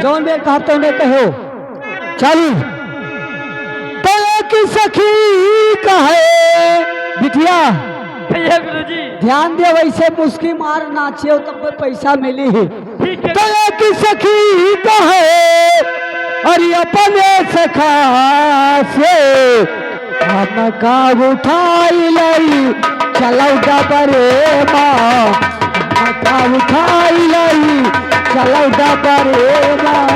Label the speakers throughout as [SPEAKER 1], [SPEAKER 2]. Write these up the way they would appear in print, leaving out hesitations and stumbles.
[SPEAKER 1] जौन ने कहा तो ने कहो चालू तो एक सखी कहे बिटिया
[SPEAKER 2] गुरुजी
[SPEAKER 1] ध्यान दे वैसे मुस्की मार नाचे तब तो पैसा मिली ही
[SPEAKER 2] ठीक है।
[SPEAKER 1] तो एक सखी कहे अरे अपने सखा से हम का उठाई लई चलो डबरे माँ का उठाई लई चलो डबरे माँ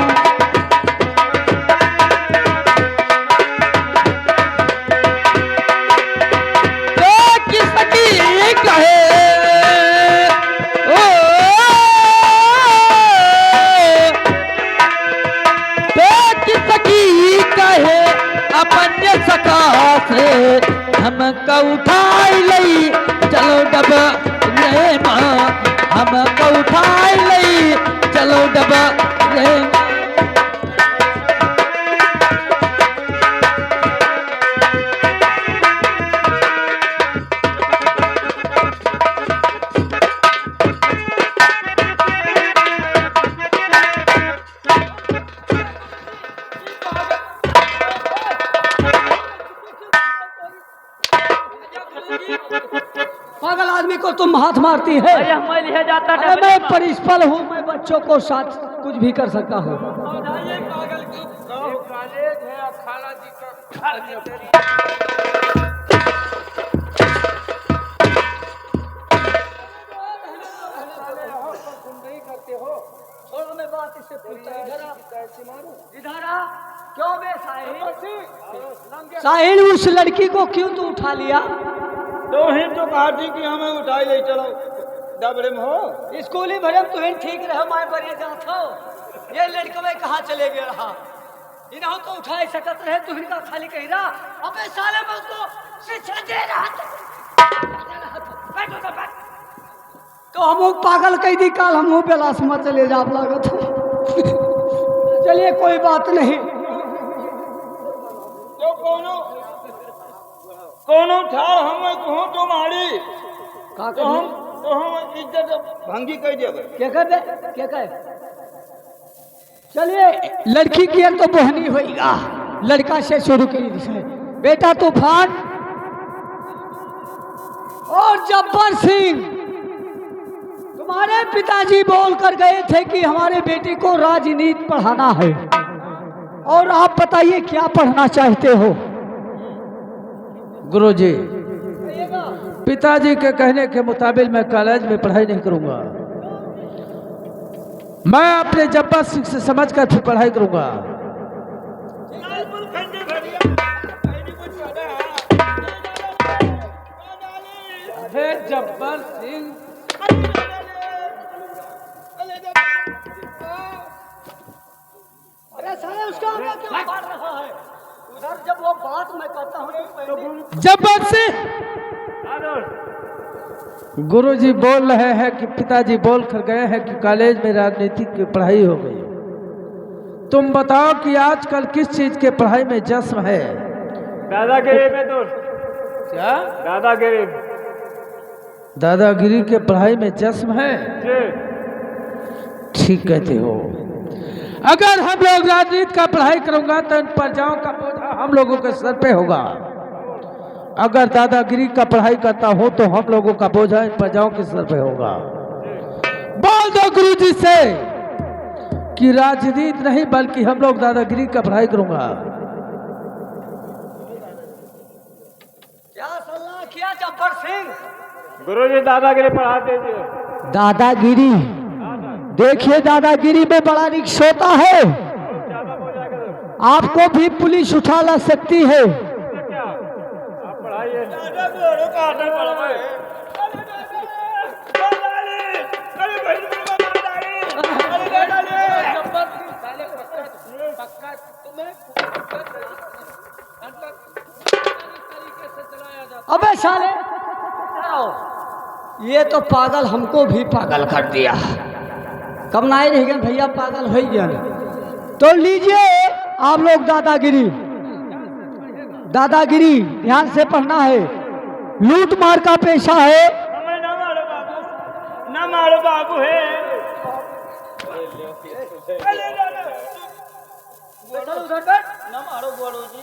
[SPEAKER 2] हमका उठाई लई चलो डब रे माँ हमका उठाई लई चलो डब रे
[SPEAKER 1] पागल आदमी को तुम हाथ मारती है।
[SPEAKER 2] मैं लिया जाता
[SPEAKER 1] अरे मैं प्रिंसिपल हूँ, मैं बच्चों को साथ कुछ भी कर सकता हूँ।
[SPEAKER 3] कॉलेज है अखाड़ा जी का करते हो।
[SPEAKER 1] छोड़ो मैं बात इससे पूछता इधर आ क्यों बे साहिल उस लड़की को क्यों तू उठा लिया?
[SPEAKER 3] तो ही तो कहा थी कि हमें उठाई ले चलो डबरे में हो
[SPEAKER 1] स्कूली भरे तो ठीक रहे मैं बढ़िया जात हो। ये लड़का में कहाँ चले गया रहा इन्हों तो उठा सकत रहे तू इनका खाली कही रहा अबे साले में उसको शिक्षा दे रहा तो हम पागल कह दी काल हम बेलास में चले जा लागत चलिए कोई बात नहीं।
[SPEAKER 3] तो कोनो ठार हम कहूँ तो मारी तो हम इज्जत भंगी कह देवे
[SPEAKER 1] क्या कहे चलिए लड़की की तो बहनी होगा लड़का से शुरू करिए बेटा तूफान और जब्बर सिंह तुम्हारे पिताजी बोल कर गए थे कि हमारे बेटे को राजनीति पढ़ाना है और आप बताइए क्या पढ़ना चाहते हो?
[SPEAKER 2] गुरुजी पिताजी के कहने के मुताबिक मैं कॉलेज में पढ़ाई नहीं करूंगा। मैं अपने जब्बर सिंह से समझकर फिर पढ़ाई करूंगा। जब्बर सिंह
[SPEAKER 1] अरे साले उसका आगे क्यों बढ़ रहा है? उधर जब वो बात मैं करता हूँ
[SPEAKER 2] जब्बर सिंह गुरुजी बोल रहे हैं कि पिताजी बोल कर गए हैं कि कॉलेज में राजनीति की पढ़ाई हो गई। तुम बताओ कि आजकल किस चीज के पढ़ाई में जश्न है?
[SPEAKER 3] दादागिरी में तो
[SPEAKER 2] क्या
[SPEAKER 3] दादागिरी
[SPEAKER 2] दादागिरी के पढ़ाई में जश्न है? ठीक कहते हो। अगर हम लोग राजनीति का पढ़ाई करूंगा तो इन प्रजाओं का बोझा हम लोगों के सर पे होगा। अगर दादागिरी का पढ़ाई करता हो तो हम लोगों का बोझा इन प्रजाओं के सर पे होगा। बोल दो गुरुजी से कि राजनीति नहीं बल्कि हम लोग दादागिरी का पढ़ाई करूंगा।
[SPEAKER 1] क्या सलाह किया जब्बर सिंह?
[SPEAKER 3] गुरुजी दादागिरी पढ़ा दीजिए।
[SPEAKER 1] दादागिरी देखिए दादागिरी में बड़ा रिक्स होता है। आपको भी पुलिस उठा ला सकती है।
[SPEAKER 3] आप पढ़ाइए
[SPEAKER 1] अबे साले ये तो पागल हमको भी पागल कर दिया। कब ना रह गए भैया पागल हो गया। तो लीजिए आप लोग दादागिरी दादागिरी ध्यान से पढ़ना है। लूट मार का पेशा है।
[SPEAKER 3] न मारो बाबू है
[SPEAKER 1] चल उधर बैठ।
[SPEAKER 3] न मारो गोरू जी।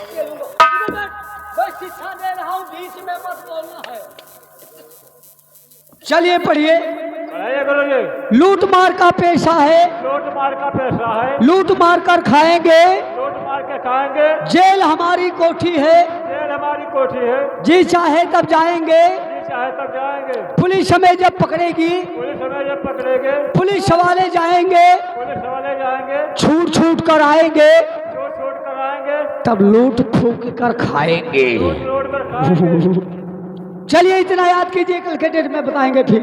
[SPEAKER 1] इधर बैठ। बस शिक्षा दे रहा हूँ, बीच में मत बोलना है। चलिए पढ़िए।
[SPEAKER 3] पढ़ाइए गुरु जी।
[SPEAKER 1] लूट मार का पेशा है,
[SPEAKER 3] लूट मार का पैसा है,
[SPEAKER 1] लूट मार कर खाएंगे,
[SPEAKER 3] लूट मार के खाएंगे।
[SPEAKER 1] जेल हमारी कोठी है,
[SPEAKER 3] जेल हमारी कोठी है,
[SPEAKER 1] जी चाहे तब जाएंगे,
[SPEAKER 3] जी चाहे तब जाएंगे।
[SPEAKER 1] पुलिस हमें जब पकड़ेगी,
[SPEAKER 3] पुलिस हमें जब पकड़ेंगे,
[SPEAKER 1] पुलिस वाले जाएंगे,
[SPEAKER 3] पुलिस वाले जाएंगे,
[SPEAKER 1] छूट छूट कर आएंगे,
[SPEAKER 3] छोड़ छोड़ कर आएंगे,
[SPEAKER 1] तब लूट फूक कर खाएंगे।
[SPEAKER 3] लूट लूट कर खाएंगे।
[SPEAKER 1] चलिए इतना याद कीजिए, कल के डेट में बताएंगे फिर।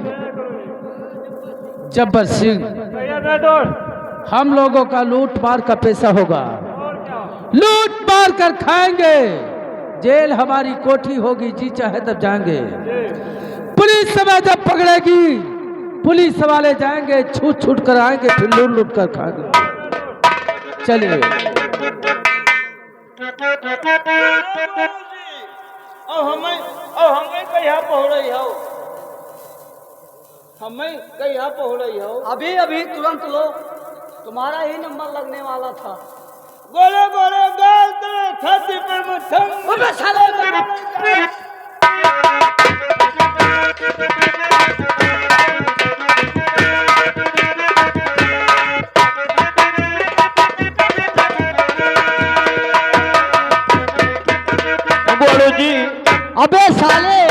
[SPEAKER 2] जब्बर सिंह,
[SPEAKER 3] भैया मैं दोस्त
[SPEAKER 2] हम लोगों का लूट मार का पैसा होगा,
[SPEAKER 3] और क्या?
[SPEAKER 2] लूट मार कर खाएंगे, जेल हमारी कोठी होगी, जी चाहे तब जाएंगे। पुलिस समय जब पकड़ेगी, पुलिस वाले जाएंगे, छूट छूट कर आएंगे, फिर लूट लूट कर खाएंगे। चलिए
[SPEAKER 3] और हमें कहीं पहुँच रही हो, हमें कहीं पहुँच रही हो।
[SPEAKER 1] अभी अभी तुरंत लो, तुम्हारा ही नंबर लगने वाला था।
[SPEAKER 3] गोले गोले गाल तेरे छाती पर मुठ्ठम।
[SPEAKER 1] अबे साले
[SPEAKER 3] गोलू जी,
[SPEAKER 1] अबे साले,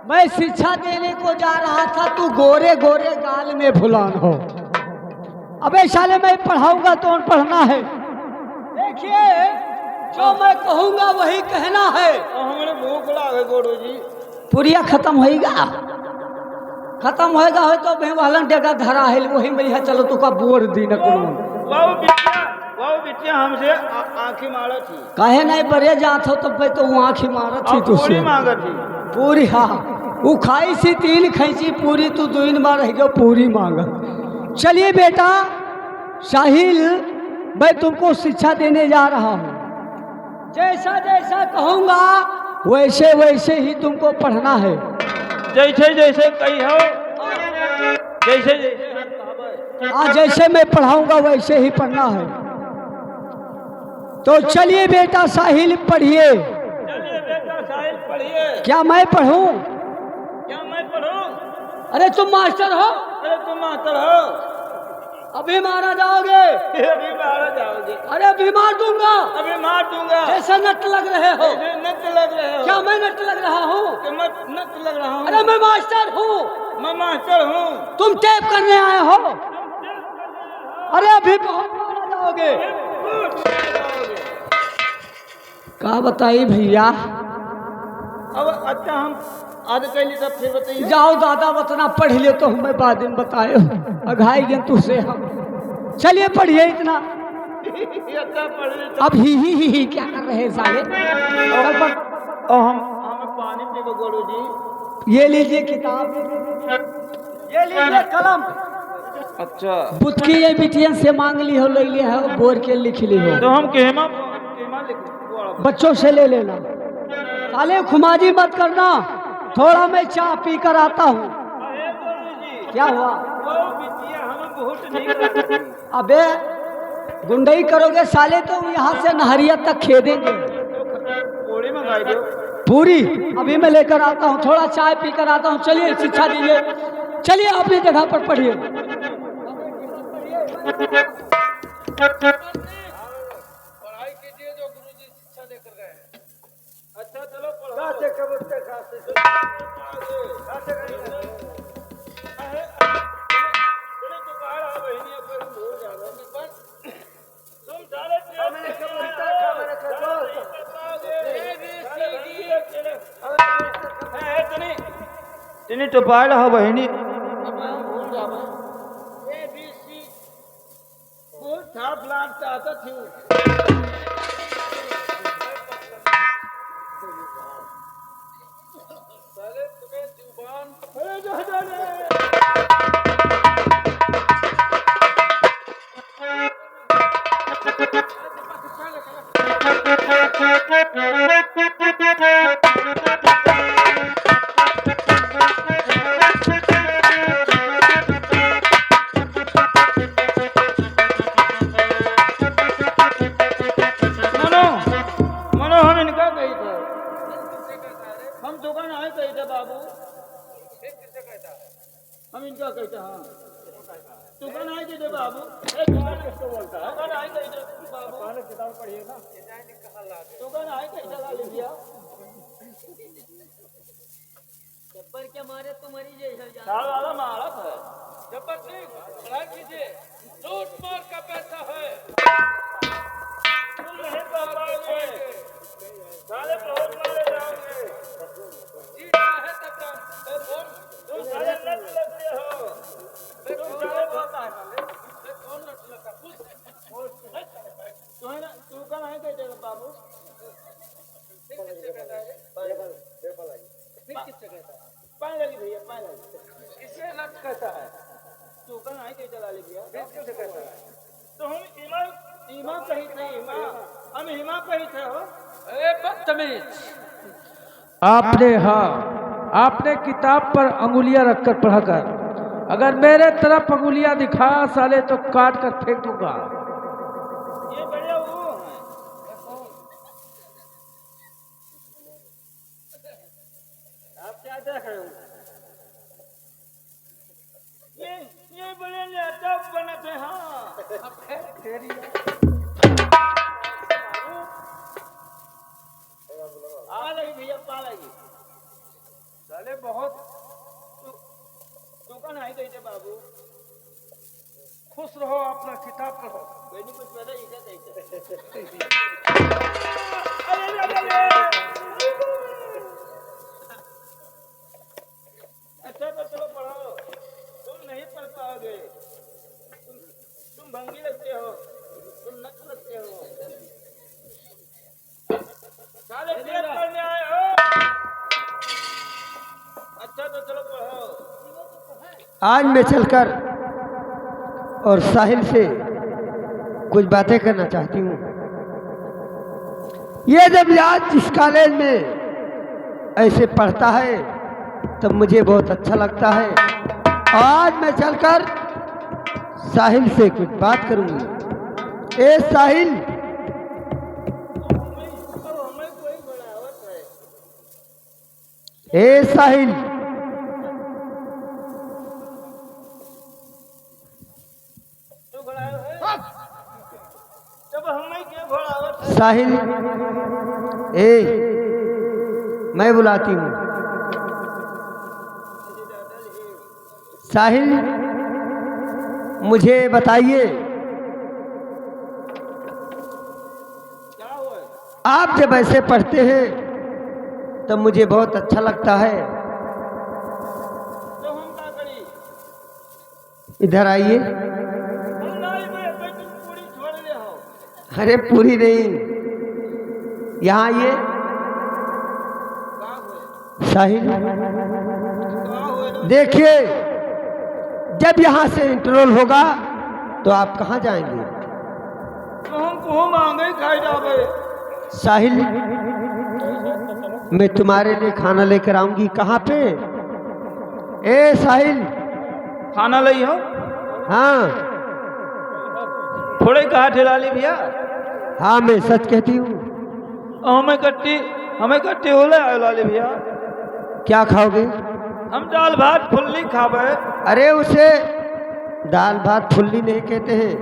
[SPEAKER 1] मैं शिक्षा देने को जा रहा था, तू गोरे गोरे गाल में भुलान हो। अबे साले मैं पढ़ाऊंगा तो पढ़ना है। देखिए जो मैं कहूंगा वही कहना है।
[SPEAKER 3] और हमारे भूख लागे गोलू जी।
[SPEAKER 1] पुरिया खत्म होएगा, खत्म होएगा हो तो बेवालन डेगा धरा है, वही में चलो तो का बोर दी न करूं।
[SPEAKER 3] वो बिटिया हमसे आंखें मारा थी।
[SPEAKER 1] काहे नहीं बरे जात हो, तब तो वो आँखी मारत थी तुझसे।
[SPEAKER 3] मांगा थी
[SPEAKER 1] पूरी, हाँ वो खाई सी 3 खैची पूरी, तू 2 बार रह गया पूरी मांगा। चलिए बेटा साहिल, मैं तुमको शिक्षा देने जा रहा हूँ। जैसा जैसा कहूँगा वैसे वैसे ही तुमको पढ़ना है।
[SPEAKER 3] जैसे जैसे कही हो, जैसे जैसे
[SPEAKER 1] आज जैसे मैं पढ़ाऊंगा वैसे ही पढ़ना है। तो चलिए बेटा साहिल पढ़िए।
[SPEAKER 3] चलिए बेटा साहिल पढ़िए।
[SPEAKER 1] क्या मैं पढ़ूं?
[SPEAKER 3] क्या मैं पढ़ूं?
[SPEAKER 1] अरे तुम मास्टर हो,
[SPEAKER 3] अरे तुम मास्टर हो,
[SPEAKER 1] अभी मारा जाओगे।
[SPEAKER 3] अभी मारा जाओगे।
[SPEAKER 1] अरे अभी मार दूंगा,
[SPEAKER 3] अभी मार दूंगा।
[SPEAKER 1] जैसे नट लग रहे हो।
[SPEAKER 3] जैसे नट लग रहे हो।
[SPEAKER 1] क्या मैं नट लग रहा हूँ?
[SPEAKER 3] कि मैं नट लग रहा हूँ।
[SPEAKER 1] अरे मैं मास्टर हूँ,
[SPEAKER 3] मैं मास्टर हूँ।
[SPEAKER 1] तुम टेप करने आए हो। अरे अभी बहुत मारा जाओगे। क्या बताइए भैया?
[SPEAKER 3] अब अच्छा हम आधे कैली तब फिर बताइए।
[SPEAKER 1] जाओ दादा बतना पढ़ ले तो हमें बाद में बताए, अघाई गए तुझसे हम। चलिए पढ़िए इतना।
[SPEAKER 3] अच्छा पढ़िए।
[SPEAKER 1] अब ही क्या कर रहे हैं साले?
[SPEAKER 3] और हमें पानी पीबो गोलू जी।
[SPEAKER 1] ये लीजिए किताब, ये लीजिए कलम।
[SPEAKER 3] अच्छा
[SPEAKER 1] बुत की ये बिटियन से मांग ली हो, ले लिया है, बोर के लिख ली हो।
[SPEAKER 3] तो हम केमा लिख
[SPEAKER 1] बच्चों से ले लेना। साले खुमाजी मत करना, थोड़ा मैं चाय पी कर आता हूँ। क्या हुआ? अबे गुंडई करोगे साले तो यहाँ से नहरिया तक खेदेंगे।
[SPEAKER 3] पूरी मंगाई दो।
[SPEAKER 1] पूरी अभी मैं लेकर आता हूँ, थोड़ा चाय पी कर आता हूँ। चलिए शिक्षा दीजिए, चलिए अपनी जगह पर पढ़िए।
[SPEAKER 2] पढ़ाई कीजिए जो गुरुजी शिक्षा देकर गए।
[SPEAKER 3] अच्छा चलो तिनी तो पायला हो बहिनी था प्लांट चाहता थी।
[SPEAKER 2] साले तुम्हें जुबान
[SPEAKER 3] हम इनका कहते हाँ तू कौन आए थे बाबू किसको बोलता है कौन आए थे बाबू किताब पढ़िए ना तू कौन आए थे चला लिया
[SPEAKER 4] जब्बर क्या मारे तुम्हारी जैसा
[SPEAKER 3] साल वाला मारा है
[SPEAKER 2] जब्बर सिंह पढ़ाई कीजिए लूट मार का पैसा है
[SPEAKER 3] तुम नहीं कर पाओगे साले बहुत मारे जाओगे
[SPEAKER 2] जी है तब
[SPEAKER 3] तुम साले नट लगते हो तुम साले बहुत
[SPEAKER 2] कौन लगा
[SPEAKER 3] तू कौन आए थे बाबू
[SPEAKER 2] किससे कहता है किससे कहता है
[SPEAKER 3] पानी लगी भैया पानी लगी
[SPEAKER 2] किसे नट कहता है
[SPEAKER 3] तू कौन आए थे चला लिया
[SPEAKER 2] किससे कहता है
[SPEAKER 3] तो हम ईमा कही थे ईमा हम ईमा कही थे हो
[SPEAKER 2] ए बदतमीज आपने हाँ आपने किताब पर अंगुलियां रखकर पढ़ा कर अगर मेरे तरफ अंगुलियां दिखा साले तो काट कर फेंक दूंगा
[SPEAKER 3] ये बढ़िया वो है आप क्या देख रहे हो ये बड़े लैपटॉप बनाते हाँ आ लगी भैया पा लगी साले बहुत दुकान आई गई थे बाबू
[SPEAKER 2] खुश रहो अपना किताब पढ़ो
[SPEAKER 3] कोई नहीं कुछ पता इसे देखते अच्छा तो चलो पढ़ो तुम नहीं पढ़ पाओगे तुम भंगी लगते हो तुम नक लगते हो साले पेट पढ़ने आए हो अच्छा तो चलो पढ़ो
[SPEAKER 1] आज मैं चलकर और साहिल से कुछ बातें करना चाहती हूँ। ये जब आज जिस कॉलेज में ऐसे पढ़ता है तब मुझे बहुत अच्छा लगता है। आज मैं चलकर साहिल से कुछ बात करूँगी। ए साहिल,
[SPEAKER 3] हमें कोई बढ़ावत है
[SPEAKER 1] ए साहिल,
[SPEAKER 3] तू बढ़ाओ है जब हमें क्या बढ़ावत है
[SPEAKER 1] साहिल, ए मैं बुलाती हूँ। साहिल, मुझे बताइए
[SPEAKER 3] क्या हुआ है?
[SPEAKER 1] आप जब ऐसे पढ़ते हैं तब मुझे बहुत अच्छा लगता है।
[SPEAKER 3] तो हम क्या करी
[SPEAKER 1] इधर आइए।
[SPEAKER 3] हम नहीं भाई तुम पूरी छोड़ ले हो
[SPEAKER 1] अरे पूरी नहीं, यहाँ आइए।
[SPEAKER 3] क्या हुआ
[SPEAKER 1] साहिल,
[SPEAKER 3] क्या हुआ
[SPEAKER 1] देखिए जब यहाँ से इंटरवल होगा तो आप कहाँ जाएंगे?
[SPEAKER 3] तो हम को मांगे खाई जावे
[SPEAKER 1] साहिल, मैं तुम्हारे लिए खाना लेकर आऊंगी। कहाँ पे? ए साहिल,
[SPEAKER 3] खाना लई हो
[SPEAKER 1] हाँ
[SPEAKER 3] थोड़े कहा ठेला ली भैया
[SPEAKER 1] हाँ मैं सच कहती हूँ।
[SPEAKER 3] हमें कट्टी हो ले लाली भैया
[SPEAKER 1] क्या खाओगे?
[SPEAKER 3] हम दाल भात फुल्ली खावे
[SPEAKER 1] अरे उसे दाल भात फुल्ली नहीं कहते हैं,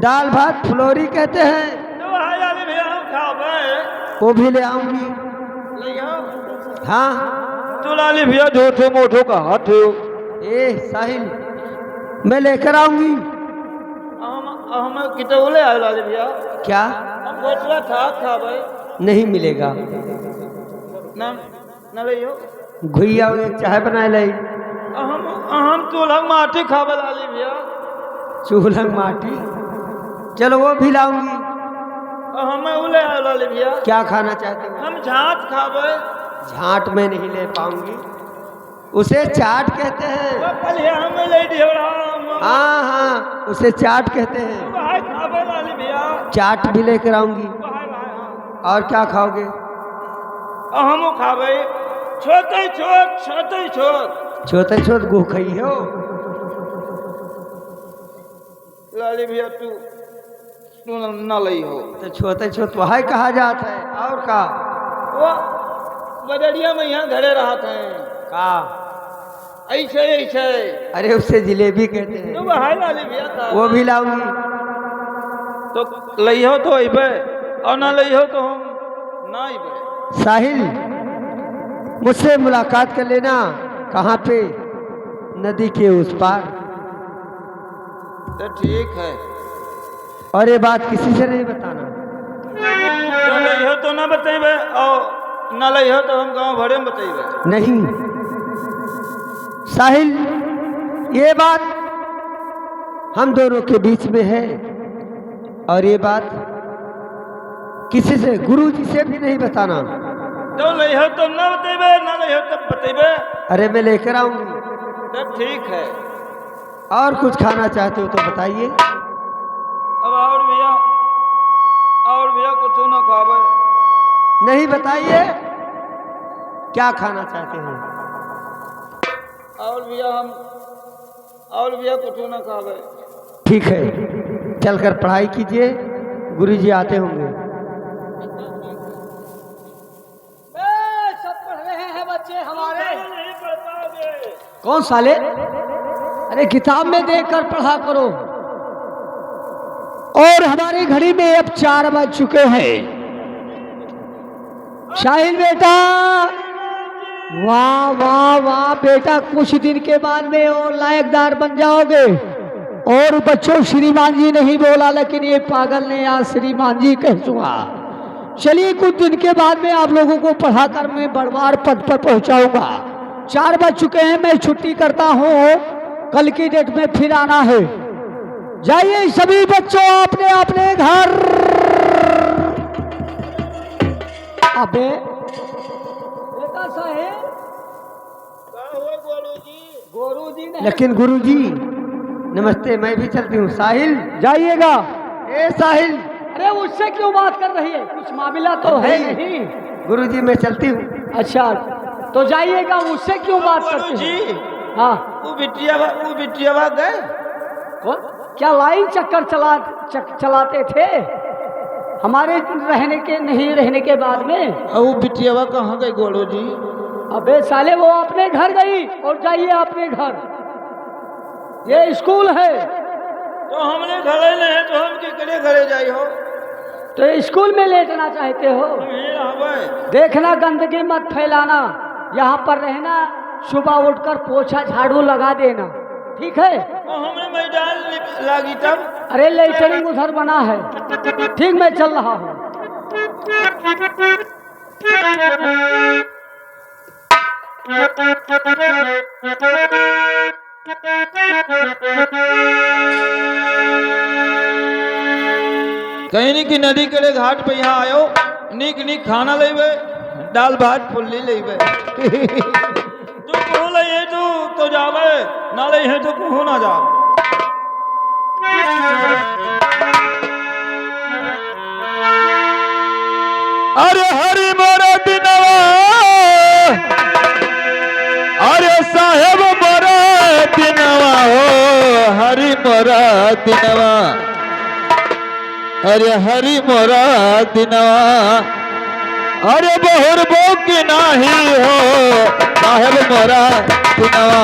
[SPEAKER 1] दाल भात फुलौरी कहते हैं।
[SPEAKER 3] तो हाय लाली भैया हम खावे
[SPEAKER 1] वो भी ले आऊंगी।
[SPEAKER 3] ले आओ
[SPEAKER 1] हाँ
[SPEAKER 3] तो लाली भैया झूठो मोठो का हाथ हो
[SPEAKER 1] ए साहिल, मैं लेकर आऊंगी।
[SPEAKER 3] हम कितने बोले आए लाली भैया
[SPEAKER 1] क्या?
[SPEAKER 3] हम बोतला था खावे
[SPEAKER 1] नहीं मिलेगा।
[SPEAKER 3] ना न लियो
[SPEAKER 1] घुइया एक चाय बनाए लाई।
[SPEAKER 3] हम चूल्हा माटी खावे लाली भैया
[SPEAKER 1] चूल्हा माटी, चलो वो भी लाऊंगी।
[SPEAKER 3] हमें उले आए लाली भैया
[SPEAKER 1] क्या खाना चाहते हो?
[SPEAKER 3] हम झाँट खावे
[SPEAKER 1] झांट में नहीं ले पाऊंगी, उसे चाट कहते हैं।
[SPEAKER 3] कल हमें ले ढेवड़ा
[SPEAKER 1] हाँ हाँ उसे चाट कहते हैं।
[SPEAKER 3] भाई खावे लाली भैया
[SPEAKER 1] चाट भी लेकर आऊंगी।
[SPEAKER 3] भाई भाई
[SPEAKER 1] और क्या खाओगे?
[SPEAKER 3] हम खावे छोटे छोट
[SPEAKER 1] छोटे छोट गो खाई हो।
[SPEAKER 3] लाली भैया तू न लई हो
[SPEAKER 1] तो छोटे छोट वही कहा जाता है। और का?
[SPEAKER 3] वो बजरिया में यहाँ घरे रहते हैं
[SPEAKER 1] का?
[SPEAKER 3] ऐसे ऐसे
[SPEAKER 5] अरे उससे जिलेबी कहते हैं,
[SPEAKER 3] तो बहाई लाली भैया था
[SPEAKER 5] वो भी लाऊंगी।
[SPEAKER 3] तो लइहो तो अइबे और ना लइहो तो हम ना अइबे।
[SPEAKER 5] साहिल, मुझसे मुलाकात कर लेना। कहाँ पे? नदी के उस पार।
[SPEAKER 3] तो ठीक है,
[SPEAKER 5] और ये बात किसी से नहीं बताना।
[SPEAKER 3] जो लइहो तो ना बतेबे और ना लइहो तो हम गांव भरे में बतेबे।
[SPEAKER 5] नहीं साहिल, ये बात हम दोनों के बीच में है, और ये बात किसी से, गुरुजी से भी नहीं बताना।
[SPEAKER 3] तो लइहो तो ना बतेबे, ना लइहो तो बतेबे।
[SPEAKER 5] अरे मैं लेकर आऊंगी।
[SPEAKER 3] तो ठीक है।
[SPEAKER 5] और कुछ खाना चाहते हो तो बताइए।
[SPEAKER 3] अब और भैया कुछ ना खावे।
[SPEAKER 5] नहीं, बताइए क्या खाना चाहते हैं।
[SPEAKER 3] और भैया कुछ ना खावे।
[SPEAKER 5] ठीक है, चलकर पढ़ाई कीजिए, गुरुजी आते होंगे।
[SPEAKER 1] सब पढ़ रहे हैं बच्चे हमारे।
[SPEAKER 3] नहीं पढ़ पाओगे।
[SPEAKER 1] कौन साले? अरे किताब में देखकर पढ़ा करो। और हमारी घड़ी में अब 4 बज चुके हैं। शाहिल बेटा, वाह वाह वाह बेटा, कुछ दिन के बाद में और लायकदार बन जाओगे। और बच्चों, श्रीमान जी नहीं बोला, लेकिन ये पागल ने आज श्रीमान जी कह चुका। चलिए, कुछ दिन के बाद में आप लोगों को पढ़ाकर मैं बड़वार पद पर पहुंचाऊंगा। 4 बज चुके हैं, मैं छुट्टी करता हूँ। कल की डेट में फिर आना है। जाइए सभी बच्चों अपने अपने घर। अबे बेटा साहेब, गुरुजी ने
[SPEAKER 5] लेकिन गुरुजी नमस्ते, मैं भी चलती हूँ। साहिल,
[SPEAKER 1] जाइएगा।
[SPEAKER 5] ए साहिल।
[SPEAKER 1] अरे उससे क्यों बात कर रही है? कुछ मामला तो है नहीं।
[SPEAKER 5] गुरुजी मैं चलती हूँ।
[SPEAKER 1] अच्छा, तो जाइएगा, उससे क्यों बात करते
[SPEAKER 3] जी
[SPEAKER 1] हैं? हाँ,
[SPEAKER 3] वो बिटिया गए।
[SPEAKER 1] कौन? क्या लाइन चक्कर चलाते थे हमारे नहीं रहने के बाद में?
[SPEAKER 3] वो बिटिया कहाँ गए गोलू जी?
[SPEAKER 1] अबे साले, वो अपने घर गई। और जाइए अपने घर, ये स्कूल है।
[SPEAKER 3] तो हमने घरे नहीं तो हम किकड़े घरे जाई हो?
[SPEAKER 1] तो स्कूल में लेटना चाहते हो? देखना, गंदगी मत फैलाना, यहाँ पर रहना। सुबह उठकर पोछा झाड़ू लगा देना, ठीक है?
[SPEAKER 3] तो हमने मैदान लागी तब।
[SPEAKER 1] अरे लेटरिंग उधर बना है। ठीक, मैं चल रहा हूँ।
[SPEAKER 3] कहीं नहीं कि नदी के घाट पे यहाँ आयो, निक निक खाना लेबे, दाल भात फुल्ली लेबे। तू कहो ले तो जावे, ना ले है तो कहो ना जा।
[SPEAKER 2] अरे हरि मोरा दिनवा, अरे साहेब मोरा दिनवा हो, हरि मोरा दिनवा, अरे हरि मोरा दिनवा, अरे बहुर बो की नाही हो, साहेब मोरा दिनवा।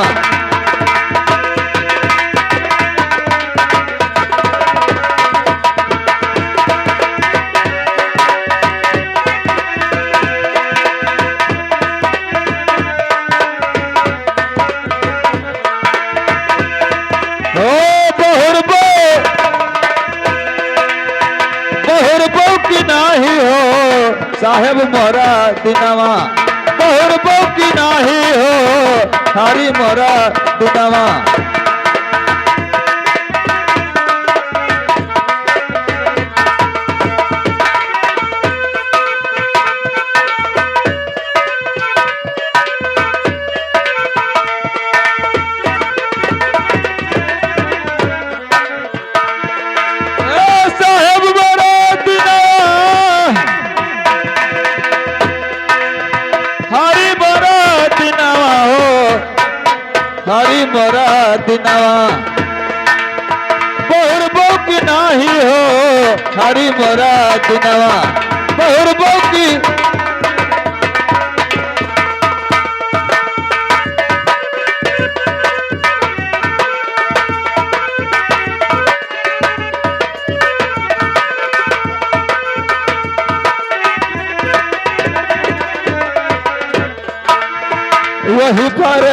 [SPEAKER 2] साहेब मोरा दिनवा, बहुर बो की नाही हो, हरि मोरा दिनवा। हरि मोरा दिनवा, बहुर बो की नाही हो, हरि मोरा दिनवा, बहुर बो की।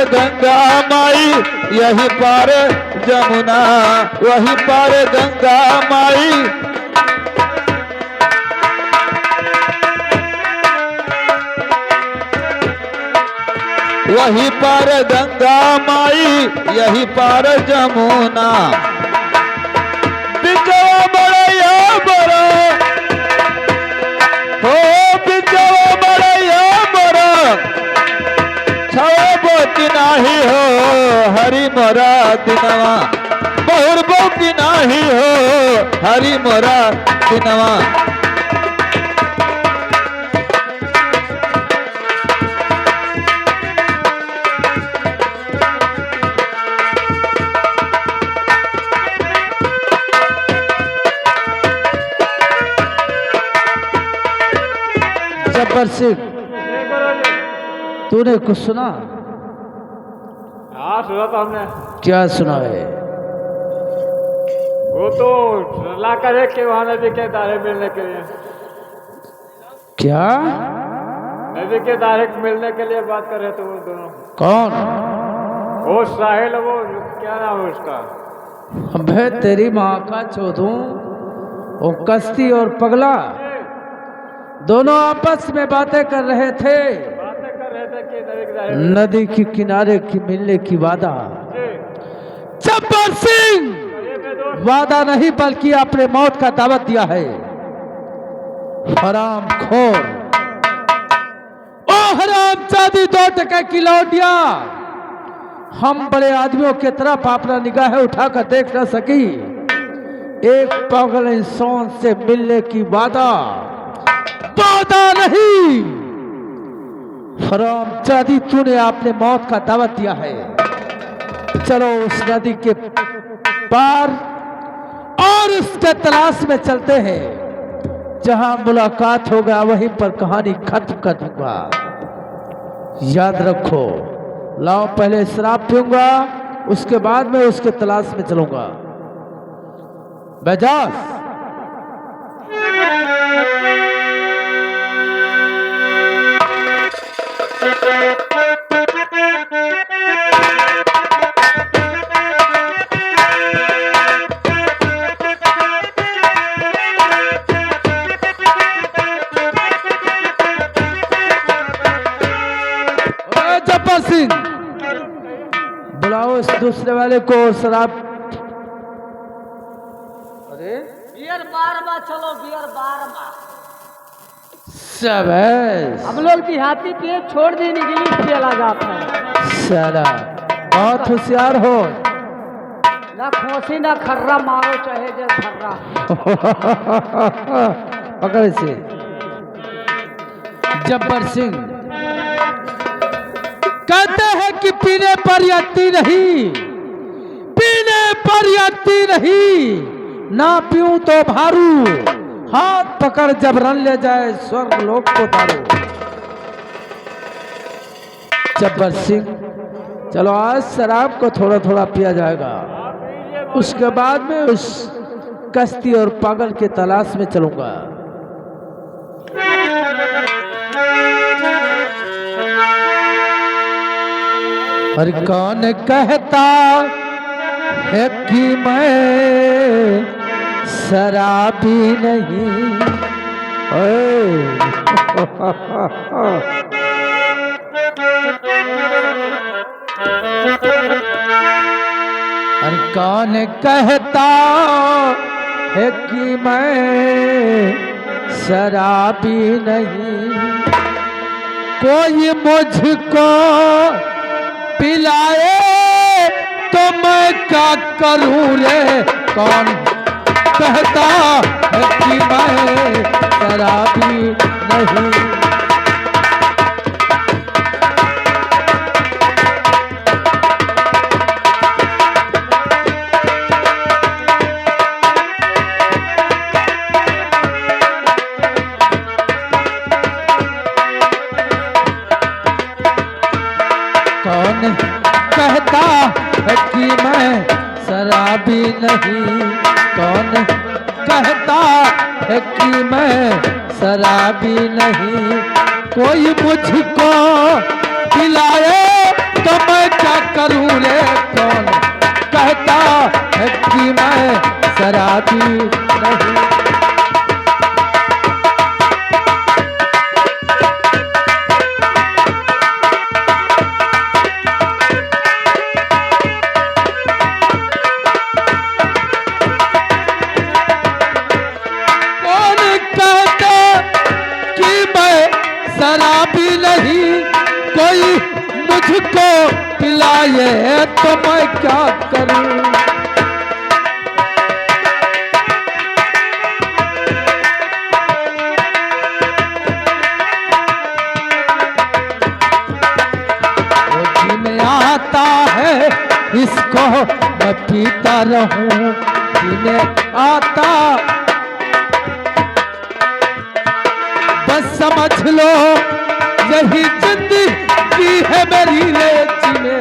[SPEAKER 3] गंगा माई यही पार जमुना, वही पार गंगा माई। वही पार गंगा माई यही पार जमुना। बिचवा बड़ैया बड़ा हो, बिचवा बड़ैया बड़ा छवे बोती नाही हो, हरि मोरा दिनवा बहुर बोती नाही हो, हरि मोरा दिनवा।
[SPEAKER 2] जब्बर सिंह, तूने कुछ सुना?
[SPEAKER 6] हाँ सुना तो हमने।
[SPEAKER 2] क्या सुना है?
[SPEAKER 6] वो तो ला करे कि वहाँ नदी के दायरे मिलने के लिए,
[SPEAKER 2] क्या?
[SPEAKER 6] नदी के दायरे मिलने के लिए बात कर रहे थे वो दोनों।
[SPEAKER 2] कौन?
[SPEAKER 6] वो साहिल, वो क्या नाम है उसका?
[SPEAKER 2] अबे तेरी माँ का चौधू, वो कश्ती और पगला दोनों आपस में बातें कर रहे थे।
[SPEAKER 6] बातें कर रहे थे कि नदी के दायरे
[SPEAKER 2] नदी के किनारे की मिलने की वादा। जब्बर सिंह वादा नहीं बल्कि अपने मौत का दावत दिया है। हराम खोर, ओ हराम चादी 2 टके की लौटिया, हम बड़े आदमियों की तरफ अपना निगाहें उठाकर देख न सकी। एक पागल इंसान से मिलने की वादा नहीं। हराम चादी, तूने अपने मौत का दावत दिया है। चलो उस नदी के पार और उसके तलाश में चलते हैं। जहां मुलाकात होगा वहीं पर कहानी खत्म कर दूंगा। याद रखो, लाओ पहले शराब पीऊंगा, उसके बाद में उसके तलाश में चलूंगा। बेजास जब्बर सिंह, बुलाओ इस दूसरे वाले को और शराब। अरे
[SPEAKER 4] गियर 12 चलो, गियर 12।
[SPEAKER 2] शाबाश,
[SPEAKER 1] हम लोग देहाती पे छोड़ देने के लिए चला जाता है।
[SPEAKER 2] साला बहुत होशियार हो।
[SPEAKER 1] ना खोसी ना खर्रा, मारो चाहे जल खर्रा।
[SPEAKER 2] पकड़ से। जब्बर सिंह कहते हैं कि पीने पर यत्ती नहीं, पीने पर यत्ती नहीं, ना पीऊं तो भारू, हाथ पकड़ जब रन ले जाए स्वर्ग लोक को तारो। जब्बर सिंह, चलो आज शराब को थोड़ा थोड़ा पिया जाएगा, उसके बाद में उस कश्ती और पागल के तलाश में चलूंगा। हर कौन कहता है कि मैं शराबी नहीं, हर कौन कहता है कि मैं शराबी नहीं, कोई मुझको पिलाए तो मैं क्या करूं रे। कौन कहता है कि मैं शराबी नहीं। कौन कहता है कि मैं शराबी नहीं, कौन कहता है कि मैं शराबी नहीं, कोई मुझको पिलाए तो मैं क्या करूं रे, कौन कहता है कि मैं शराबी नहीं। शराबी नहीं, कोई मुझको पिलाए तो मैं क्या करूं। वो जीने आता है इसको मैं पीता रहूं, जीने आता बस समझ लो यही जिंदगी है मेरी रे जीने